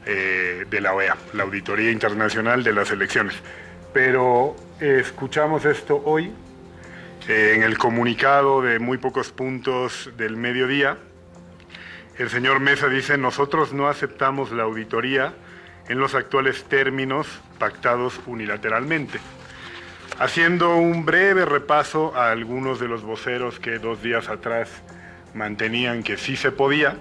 de la OEA, la Auditoría Internacional de las Elecciones. Pero escuchamos esto hoy en el comunicado de muy pocos puntos del mediodía. El señor Mesa dice: nosotros no aceptamos la auditoría en los actuales términos pactados unilateralmente. Haciendo un breve repaso a algunos de los voceros que 2 días atrás mantenían que sí se podía,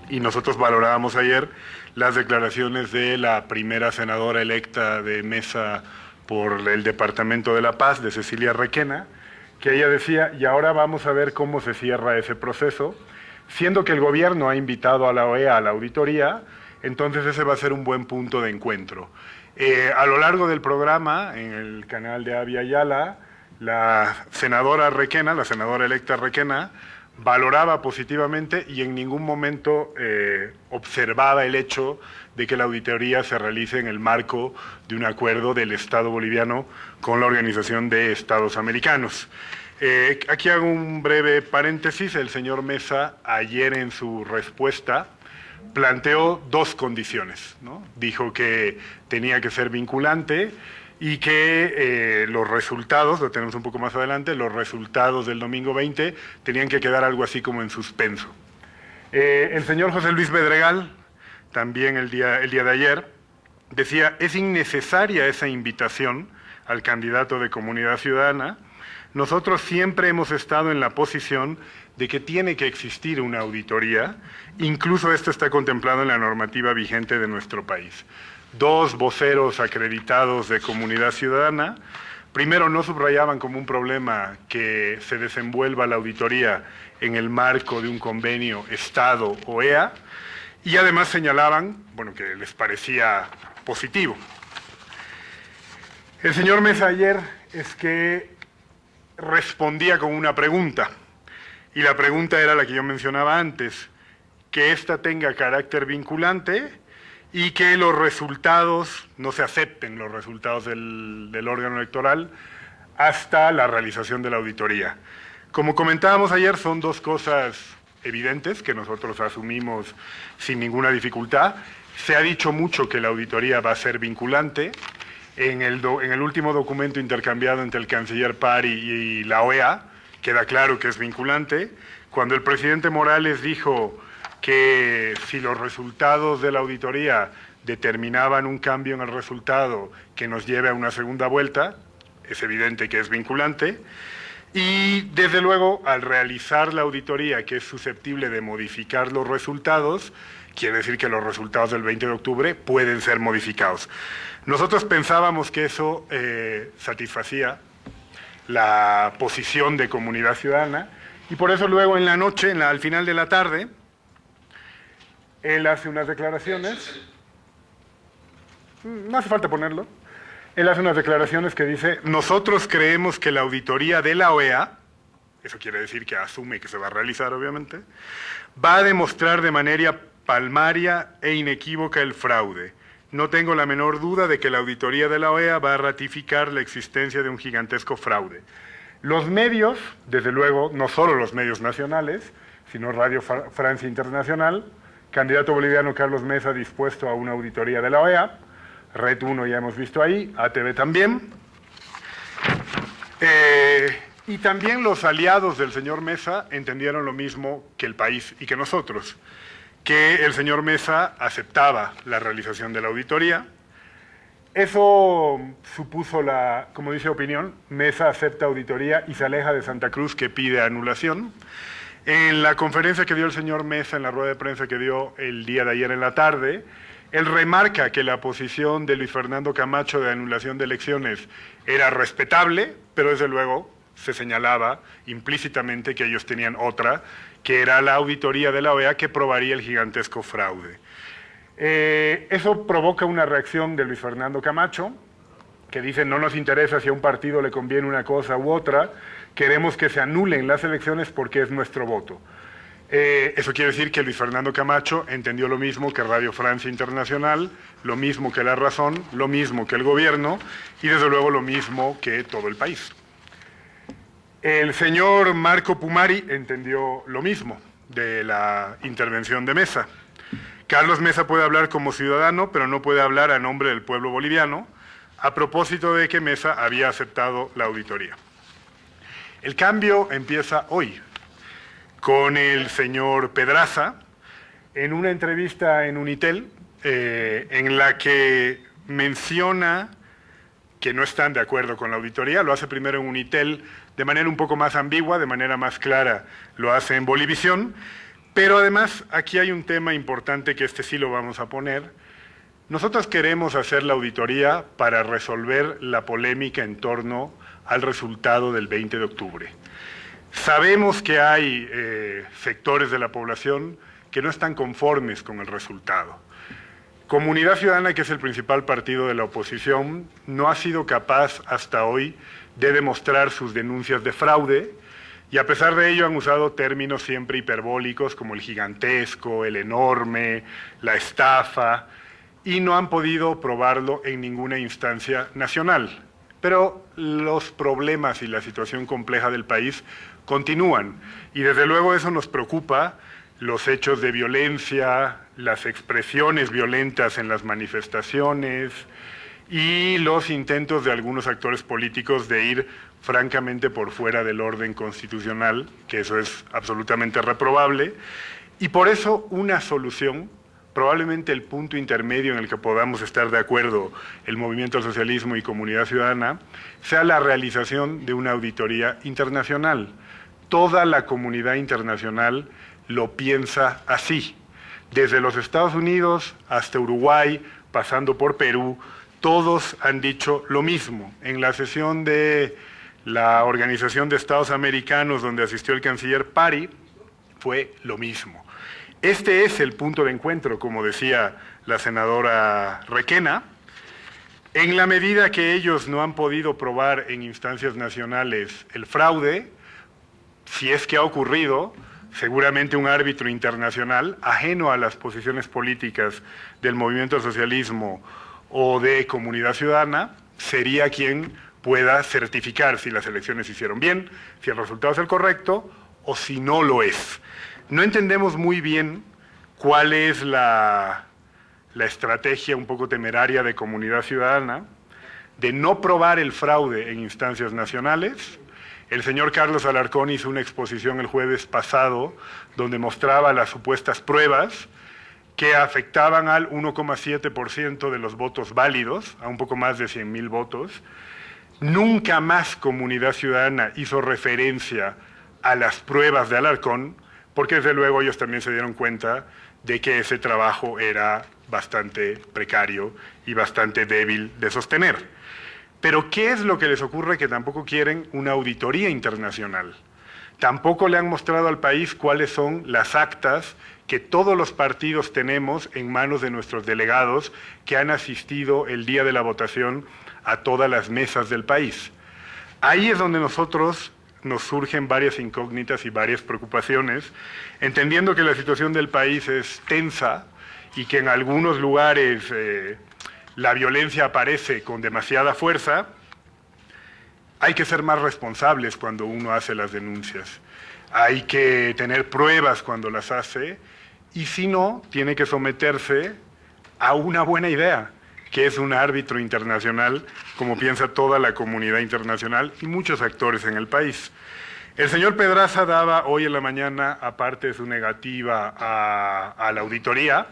y nosotros valorábamos ayer las declaraciones de la primera senadora electa de Mesa por el Departamento de La Paz, de Cecilia Requena, que ella decía: y ahora vamos a ver cómo se cierra ese proceso, siendo que el gobierno ha invitado a la OEA a la auditoría, entonces ese va a ser un buen punto de encuentro. A lo largo del programa, en el canal de Avia Yala, la senadora Requena, la senadora electa Requena, valoraba positivamente y en ningún momento observaba el hecho de que la auditoría se realice en el marco de un acuerdo del Estado boliviano con la Organización de Estados Americanos. Aquí hago un breve paréntesis. El señor Mesa ayer en su respuesta planteó 2 condiciones, ¿no? Dijo que tenía que ser vinculante y que los resultados, lo tenemos un poco más adelante, los resultados del domingo 20 tenían que quedar algo así como en suspenso. El señor José Luis Bedregal, también el día de ayer, decía: es innecesaria esa invitación al candidato de Comunidad Ciudadana. Nosotros siempre hemos estado en la posición de que tiene que existir una auditoría, incluso esto está contemplado en la normativa vigente de nuestro país. 2 voceros acreditados de Comunidad Ciudadana, primero, no subrayaban como un problema que se desenvuelva la auditoría en el marco de un convenio Estado-OEA, y además señalaban, bueno, que les parecía positivo. El señor Mesa ayer es que respondía con una pregunta, y la pregunta era la que yo mencionaba antes: que ésta tenga carácter vinculante y que los resultados, no se acepten los resultados del órgano electoral hasta la realización de la auditoría. Como comentábamos ayer, son 2 cosas evidentes que nosotros asumimos sin ninguna dificultad. Se ha dicho mucho que la auditoría va a ser vinculante. En el último documento intercambiado entre el canciller Pari y la OEA, queda claro que es vinculante. Cuando el presidente Morales dijo que si los resultados de la auditoría determinaban un cambio en el resultado que nos lleve a una segunda vuelta, es evidente que es vinculante. Y desde luego, al realizar la auditoría, que es susceptible de modificar los resultados, quiere decir que los resultados del 20 de octubre pueden ser modificados. Nosotros pensábamos que eso satisfacía la posición de Comunidad Ciudadana, y por eso luego en la noche, al final de la tarde, él hace unas declaraciones, no hace falta ponerlo, él hace unas declaraciones que dice: nosotros creemos que la auditoría de la OEA, eso quiere decir que asume que se va a realizar obviamente, va a demostrar de manera palmaria e inequívoca el fraude. No tengo la menor duda de que la auditoría de la OEA va a ratificar la existencia de un gigantesco fraude. Los medios, desde luego, no solo los medios nacionales, sino Radio Francia Internacional, candidato boliviano Carlos Mesa dispuesto a una auditoría de la OEA, Red 1 ya hemos visto ahí, ATV también, y también los aliados del señor Mesa entendieron lo mismo que el país y que nosotros, que el señor Mesa aceptaba la realización de la auditoría. Eso supuso como dice opinión, Mesa acepta auditoría y se aleja de Santa Cruz, que pide anulación. En la conferencia que dio el señor Mesa, en la rueda de prensa que dio el día de ayer en la tarde, él remarca que la posición de Luis Fernando Camacho de anulación de elecciones era respetable, pero desde luego se señalaba implícitamente que ellos tenían otra, que era la auditoría de la OEA, que probaría el gigantesco fraude. Eso provoca una reacción de Luis Fernando Camacho, que dice: no nos interesa si a un partido le conviene una cosa u otra, queremos que se anulen las elecciones porque es nuestro voto. Eso quiere decir que Luis Fernando Camacho entendió lo mismo que Radio Francia Internacional, lo mismo que La Razón, lo mismo que el gobierno y desde luego lo mismo que todo el país. El señor Marco Pumari entendió lo mismo de la intervención de Mesa, Carlos Mesa puede hablar como ciudadano, pero no puede hablar a nombre del pueblo boliviano, a propósito de que Mesa había aceptado la auditoría. El cambio empieza hoy, con el señor Pedraza, en una entrevista en Unitel, en la que menciona que no están de acuerdo con la auditoría. Lo hace primero en Unitel de manera un poco más ambigua, de manera más clara lo hace en Bolivisión, pero además aquí hay un tema importante que sí lo vamos a poner. Nosotros queremos hacer la auditoría para resolver la polémica en torno al resultado del 20 de octubre. Sabemos que hay sectores de la población que no están conformes con el resultado. Comunidad Ciudadana, que es el principal partido de la oposición, no ha sido capaz hasta hoy de demostrar sus denuncias de fraude, y a pesar de ello han usado términos siempre hiperbólicos como el gigantesco, el enorme, la estafa, y no han podido probarlo en ninguna instancia nacional. Pero los problemas y la situación compleja del país continúan, y desde luego eso nos preocupa. Los hechos de violencia, las expresiones violentas en las manifestaciones y los intentos de algunos actores políticos de ir francamente por fuera del orden constitucional, que eso es absolutamente reprobable, y por eso una solución, probablemente el punto intermedio en el que podamos estar de acuerdo el Movimiento al Socialismo y Comunidad Ciudadana, sea la realización de una auditoría internacional. Toda la comunidad internacional lo piensa así. Desde los Estados Unidos hasta Uruguay, pasando por Perú, todos han dicho lo mismo. En la sesión de la Organización de Estados Americanos, donde asistió el canciller Pari, fue lo mismo. Este es el punto de encuentro, como decía la senadora Requena. En la medida que ellos no han podido probar en instancias nacionales el fraude, si es que ha ocurrido, seguramente un árbitro internacional, ajeno a las posiciones políticas del Movimiento al Socialismo o de Comunidad Ciudadana, sería quien pueda certificar si las elecciones se hicieron bien, si el resultado es el correcto o si no lo es. No entendemos muy bien cuál es la estrategia un poco temeraria de Comunidad Ciudadana de no probar el fraude en instancias nacionales. El señor Carlos Alarcón hizo una exposición el jueves pasado donde mostraba las supuestas pruebas que afectaban al 1,7% de los votos válidos, a un poco más de 100,000 votos. Nunca más Comunidad Ciudadana hizo referencia a las pruebas de Alarcón, porque desde luego ellos también se dieron cuenta de que ese trabajo era bastante precario y bastante débil de sostener. Pero ¿qué es lo que les ocurre? Que tampoco quieren una auditoría internacional. Tampoco le han mostrado al país cuáles son las actas que todos los partidos tenemos en manos de nuestros delegados que han asistido el día de la votación a todas las mesas del país. Ahí es donde nosotros nos surgen varias incógnitas y varias preocupaciones, entendiendo que la situación del país es tensa y que en algunos lugares la violencia aparece con demasiada fuerza. Hay que ser más responsables cuando uno hace las denuncias. Hay que tener pruebas cuando las hace y si no, tiene que someterse a una buena idea, que es un árbitro internacional, como piensa toda la comunidad internacional y muchos actores en el país. El señor Pedraza daba hoy en la mañana, aparte de su negativa a la auditoría,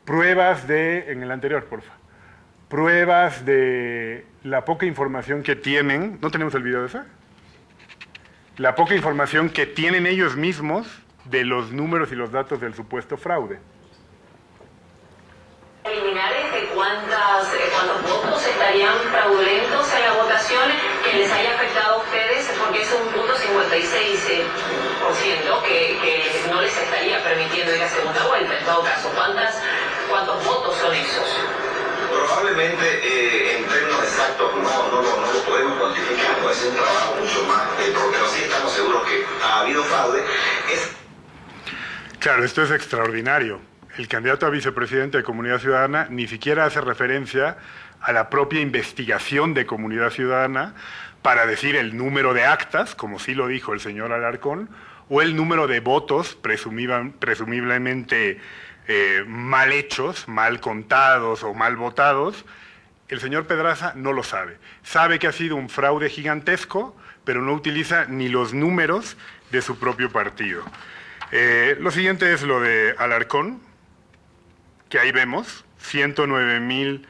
pruebas de, en el anterior, por favor, pruebas de la poca información que tienen. ¿No tenemos el video de eso? La poca información que tienen ellos mismos de los números y los datos del supuesto fraude. Preliminares de cuántos votos estarían fraudulentos en la votación que les haya afectado a ustedes, porque es un punto 56% que no les estaría permitiendo ir a segunda vuelta. En todo caso, ¿cuántos votos son esos? Probablemente en términos exactos no lo podemos cuantificar, puede ser un trabajo mucho más, pero sí estamos seguros que ha habido fraude. Claro, esto es extraordinario. El candidato a vicepresidente de Comunidad Ciudadana ni siquiera hace referencia a la propia investigación de Comunidad Ciudadana para decir el número de actas, como sí lo dijo el señor Alarcón, o el número de votos presumiblemente mal hechos, mal contados o mal votados, el señor Pedraza no lo sabe. Sabe que ha sido un fraude gigantesco, pero no utiliza ni los números de su propio partido. Lo siguiente es lo de Alarcón, que ahí vemos, 109,000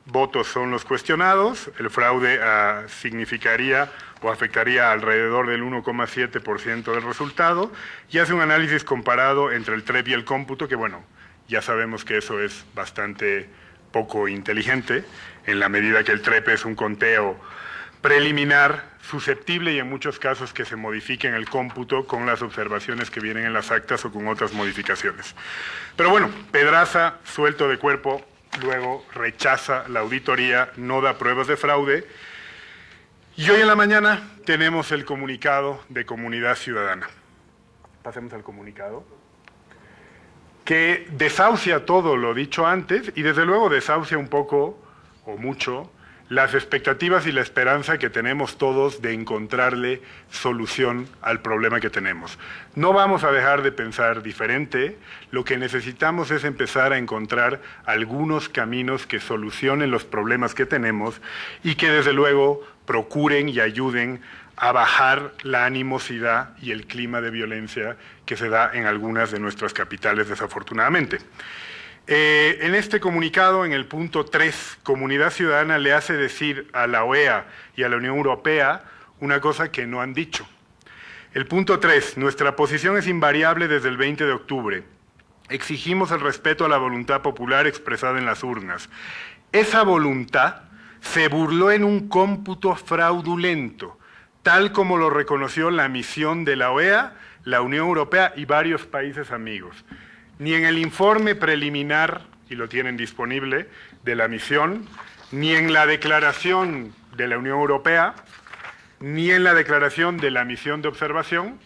votos son los cuestionados, el fraude significaría o afectaría alrededor del 1,7% del resultado, y hace un análisis comparado entre el TREP y el cómputo, que bueno, ya sabemos que eso es bastante poco inteligente, en la medida que el TREP es un conteo preliminar, susceptible y en muchos casos que se modifique en el cómputo con las observaciones que vienen en las actas o con otras modificaciones. Pero bueno, Pedraza, suelto de cuerpo, luego rechaza la auditoría, no da pruebas de fraude. Y hoy en la mañana tenemos el comunicado de Comunidad Ciudadana. Pasemos al comunicado. Que desahucia todo lo dicho antes y desde luego desahucia un poco o mucho las expectativas y la esperanza que tenemos todos de encontrarle solución al problema que tenemos. No vamos a dejar de pensar diferente, lo que necesitamos es empezar a encontrar algunos caminos que solucionen los problemas que tenemos y que desde luego procuren y ayuden a bajar la animosidad y el clima de violencia que se da en algunas de nuestras capitales desafortunadamente. En este comunicado, en el punto 3, Comunidad Ciudadana le hace decir a la OEA y a la Unión Europea una cosa que no han dicho. El punto 3, nuestra posición es invariable desde el 20 de octubre. Exigimos el respeto a la voluntad popular expresada en las urnas. Esa voluntad se burló en un cómputo fraudulento, tal como lo reconoció la misión de la OEA, la Unión Europea y varios países amigos. Ni en el informe preliminar, y lo tienen disponible, de la misión, ni en la declaración de la Unión Europea, ni en la declaración de la misión de observación,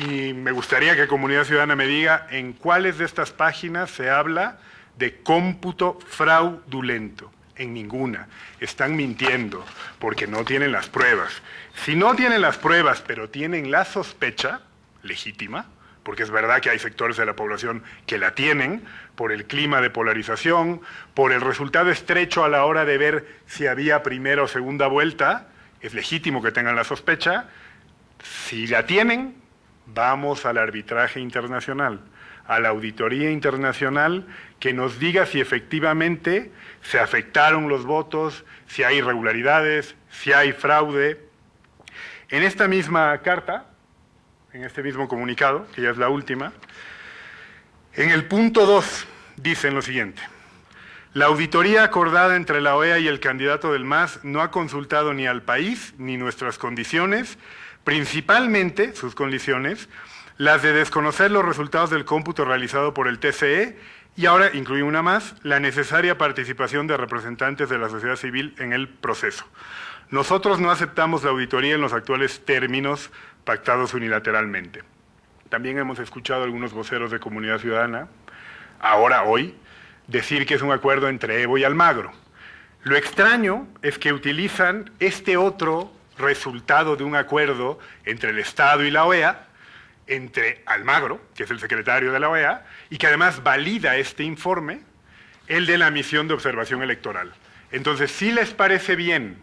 y me gustaría que Comunidad Ciudadana me diga en cuáles de estas páginas se habla de cómputo fraudulento. En ninguna. Están mintiendo porque no tienen las pruebas. Si no tienen las pruebas, pero tienen la sospecha legítima, porque es verdad que hay sectores de la población que la tienen, por el clima de polarización, por el resultado estrecho a la hora de ver si había primera o segunda vuelta, es legítimo que tengan la sospecha. Si la tienen, vamos al arbitraje internacional, a la auditoría internacional que nos diga si efectivamente se afectaron los votos, si hay irregularidades, si hay fraude. En esta misma carta, en este mismo comunicado, que ya es la última, en el punto 2 dicen lo siguiente: la auditoría acordada entre la OEA y el candidato del MAS no ha consultado ni al país ni nuestras condiciones, principalmente sus condiciones, las de desconocer los resultados del cómputo realizado por el TCE y ahora, incluye una más, la necesaria participación de representantes de la sociedad civil en el proceso. Nosotros no aceptamos la auditoría en los actuales términos pactados unilateralmente. También hemos escuchado a algunos voceros de Comunidad Ciudadana, hoy, decir que es un acuerdo entre Evo y Almagro. Lo extraño es que utilizan este otro resultado de un acuerdo entre el Estado y la OEA, entre Almagro, que es el secretario de la OEA, y que además valida este informe, el de la misión de observación electoral. Entonces, si les parece bien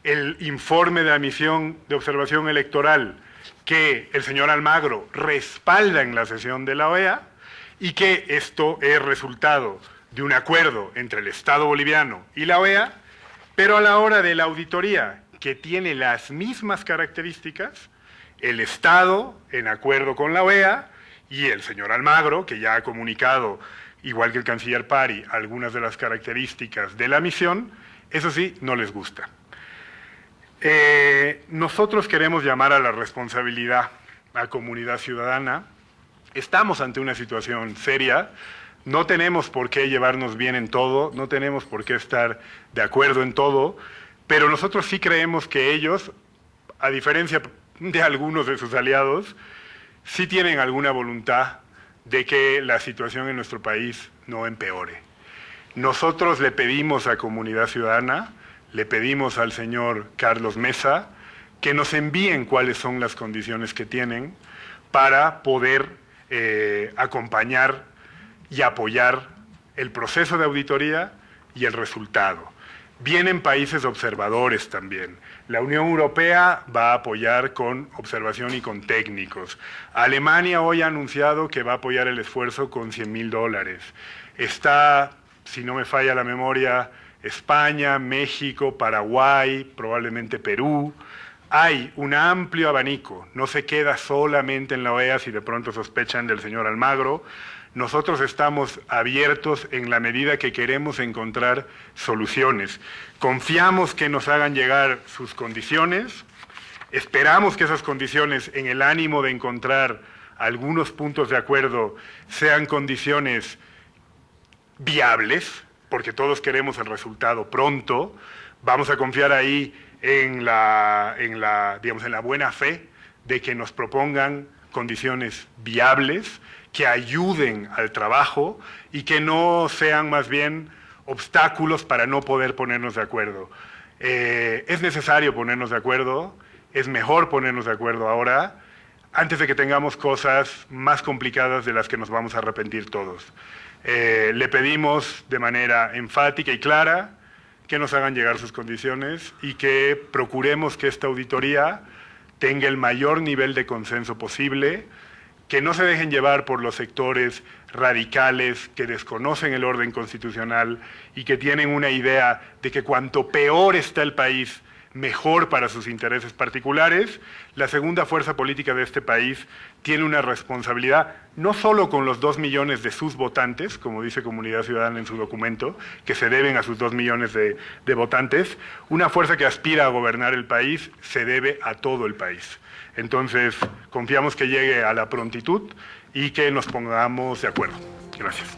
el informe de la misión de observación electoral que el señor Almagro respalda en la sesión de la OEA, y que esto es resultado de un acuerdo entre el Estado boliviano y la OEA, pero a la hora de la auditoría, que tiene las mismas características, el Estado, en acuerdo con la OEA, y el señor Almagro, que ya ha comunicado, igual que el canciller Pari, algunas de las características de la misión, eso sí, no les gusta. Nosotros queremos llamar a la responsabilidad a Comunidad Ciudadana. Estamos ante una situación seria, no tenemos por qué llevarnos bien en todo, no tenemos por qué estar de acuerdo en todo, pero nosotros sí creemos que ellos, a diferencia de algunos de sus aliados, sí tienen alguna voluntad de que la situación en nuestro país no empeore. Nosotros le pedimos a Comunidad Ciudadana, le pedimos al señor Carlos Mesa, que nos envíen cuáles son las condiciones que tienen para poder acompañar y apoyar el proceso de auditoría y el resultado. Vienen países observadores también. La Unión Europea va a apoyar con observación y con técnicos. Alemania hoy ha anunciado que va a apoyar el esfuerzo con $100,000. Está, si no me falla la memoria, España, México, Paraguay, probablemente Perú. Hay un amplio abanico, no se queda solamente en la OEA si de pronto sospechan del señor Almagro. Nosotros estamos abiertos en la medida que queremos encontrar soluciones. Confiamos que nos hagan llegar sus condiciones, esperamos que esas condiciones, en el ánimo de encontrar algunos puntos de acuerdo, sean condiciones viables, porque todos queremos el resultado pronto. Vamos a confiar ahí en la buena fe de que nos propongan condiciones viables, que ayuden al trabajo y que no sean más bien obstáculos para no poder ponernos de acuerdo. Es necesario ponernos de acuerdo, es mejor ponernos de acuerdo ahora, antes de que tengamos cosas más complicadas de las que nos vamos a arrepentir todos. Le pedimos de manera enfática y clara que nos hagan llegar sus condiciones y que procuremos que esta auditoría tenga el mayor nivel de consenso posible, que no se dejen llevar por los sectores radicales que desconocen el orden constitucional y que tienen una idea de que cuanto peor está el país, mejor para sus intereses particulares. La segunda fuerza política de este país tiene una responsabilidad, no solo con los 2 millones de sus votantes, como dice Comunidad Ciudadana en su documento, que se deben a sus 2 millones de votantes. Una fuerza que aspira a gobernar el país se debe a todo el país. Entonces, confiamos que llegue a la prontitud y que nos pongamos de acuerdo. Gracias.